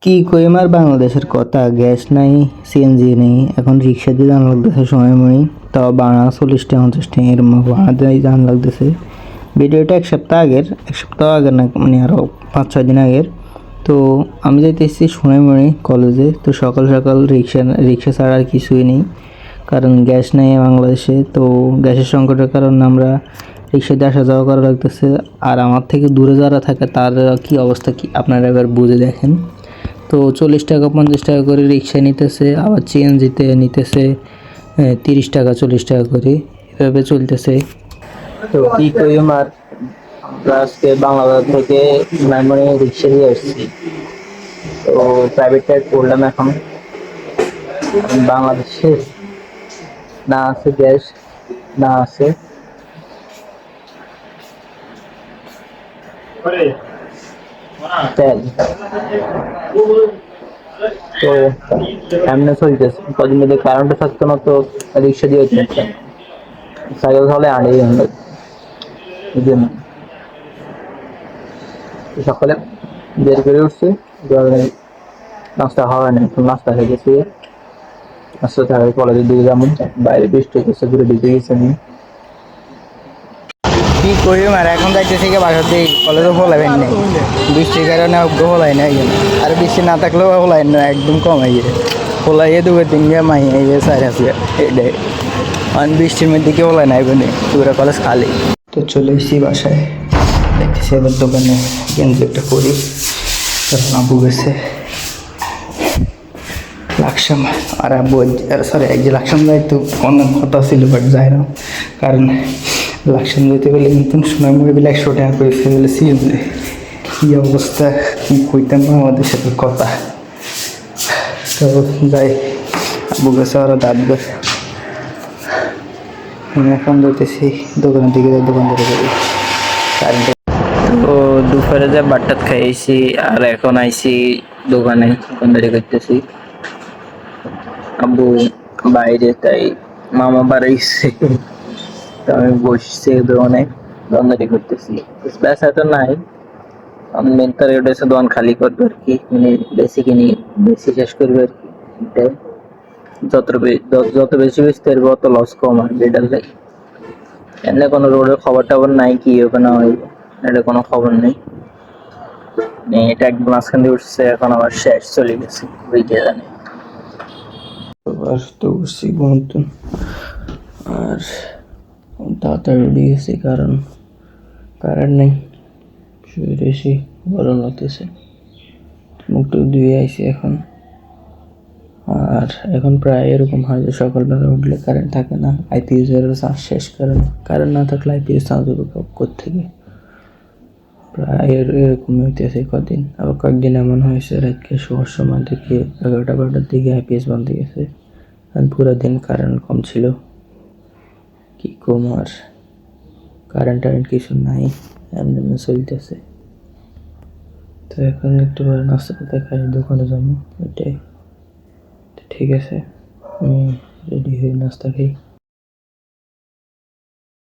কি কইম আর বাংলাদেশের কথা, গ্যাস নাই, সিএনজি নেই, এখন রিক্সা দিয়ে যান লাগতেছে সময় মই, তাও ভাড়া 40 টাকা 50 টাকা এরম ভাড়া দিয়ে যান লাগতেছে। ভিডিওটা এক সপ্তাহ আগের না, মানে আরও 5-6 দিন আগের। তো আমি যাইতেছি সোনাইমুড়ি কলেজে। তো সকাল সকাল রিক্সা ছাড়া আর কিছুই নেই, কারণ গ্যাস নেই বাংলাদেশে। তো গ্যাসের সংকটের কারণে আমরা রিক্সা দিয়ে আসা যাওয়া করা লাগতেছে। আর আমার থেকে দূরে যারা থাকে তার কি অবস্থা কি আপনারা এবার বুঝে দেখেন। তো 40 টাকা 50 টাকা করে রিক্সা নিতেছে, আবার সিএনজিতে নিতেছে 30 টাকা 40 টাকা করে, এভাবে চলতেছে। তো কি করি আর আমরা আজকে বাংলাদেশ থেকে মানে রিক্সা দিয়ে আসছি। তো প্রাইভেট টাইপ করলাম এখন। বাংলাদেশে না আছে গ্যাস, না আছে তেল। তো এমনি চলতেছে, কদিন যদি কারেন্টও থাকতো না তো রিক্সা দিয়ে চলছে, সাইকেল হলে আড়েই আমরা বুঝলেন। সকালে বের করে উঠছি, নাস্তা খাওয়া নেই, নাস্তা খেয়ে গেছি। নাস্তা থাকে কলেজের দিকে যেমন বাইরে বৃষ্টি হচ্ছে, ঘুরে দিতে গেছি আমি। কি করি আর এখন যাইতেছি কি বাসার দিকে, কলেজও ফলাবেন নাই, বৃষ্টির কারণে অজ্ঞ ফলাই না। আর বৃষ্টি না থাকলেও ফলাই না, একদম কম হয়ে ফলাইয়ে 2-3 গিয়ে মাই গিয়ে সাইড আছে এটাই। কারণ বৃষ্টির মধ্যে কেউ ফলাই না, এখানে পুরো কলেজ খালি। তো চলে এসেছি বাসায়, দেখতেছি এবার দোকানে গেঞ্জি একটা পরি, তখন আব্বু গেছে লাকসাম। আর আব্বু সরি এক যে লাকসাম যায়, তো অনেক কথা ছিল বাট যায় না, কারণ লাকসাম যেতে গেলে নতুন সোনাইমুড়ি বিলে 100 টাকা করেছে বলে সিএনজি। কী অবস্থা, কী কইতাম আমাদের সাথে কথা। তো যাই, আব্বু গেছে আরও দাঁতবে। আমি এখন যেতেছি দোকানের দিকে, দোকান ধরে করি কারেন্টে। তো দুপুরে যে বাট্টাত খাইছি, আর এখন আইছি দোকানে দোকানদারি করতেছি। আব্বু বাইরে, তাই মামা বাড়াইছে, তো আমি বসছি দোকানে দোকানদারি করতেছি। ব্যবসা তো নাই, আমি মেন টার্গেট হচ্ছে দোকান খালি করবো আর কি, মানে বেশি কিনি, বেশি শেষ করবো আর কি। এটাই। যত বেশি বেচতে পারবো অত লস কম আর এটার লাগে। এমনি কোনো রোডের খবর টবর নাই, কি হবে না হইব এটা কোনো খবর নেই। এটা একদম মাঝখান দিয়ে উঠছে, এখন আবার শেষ চলে গেছে বুঝতে জানে। আবার তো উঠছি ঘুমতন, আর তাড়াতাড়ি উঠে গেছি কারণ কারেন্ট নেই, শুয়ে রয়েছি, গরম লাগতেছে। মুখ টুক ধুয়ে আইছি এখন। আর এখন প্রায় এরকম হয় যে সকালবেলা উঠলে কারেন্ট থাকে না, আইপিএস এর চার্জ শেষ, কারণ কারেন্ট না থাকলে আইপিএস চার্জ হবে কোত্থেকে। প্রায় এরকম হইতেছে কদিন। আবার কয়েকদিন এমন হয়েছে রাতকে শোয়ার সময় থেকে 11টা-12টার দিকে আইপিএস বন্ধ গেছে, আর পুরো দিন কারেন্ট কম ছিল। কি কম আর, কারেন্ট কিছু নাই, এমনি চলতেছে। তো এখন একটু পরে নাস্তা খাই, দোকানে যাবো, ওইটাই। ঠিক আছে, আমি রেডি হয়ে নাস্তা খাই।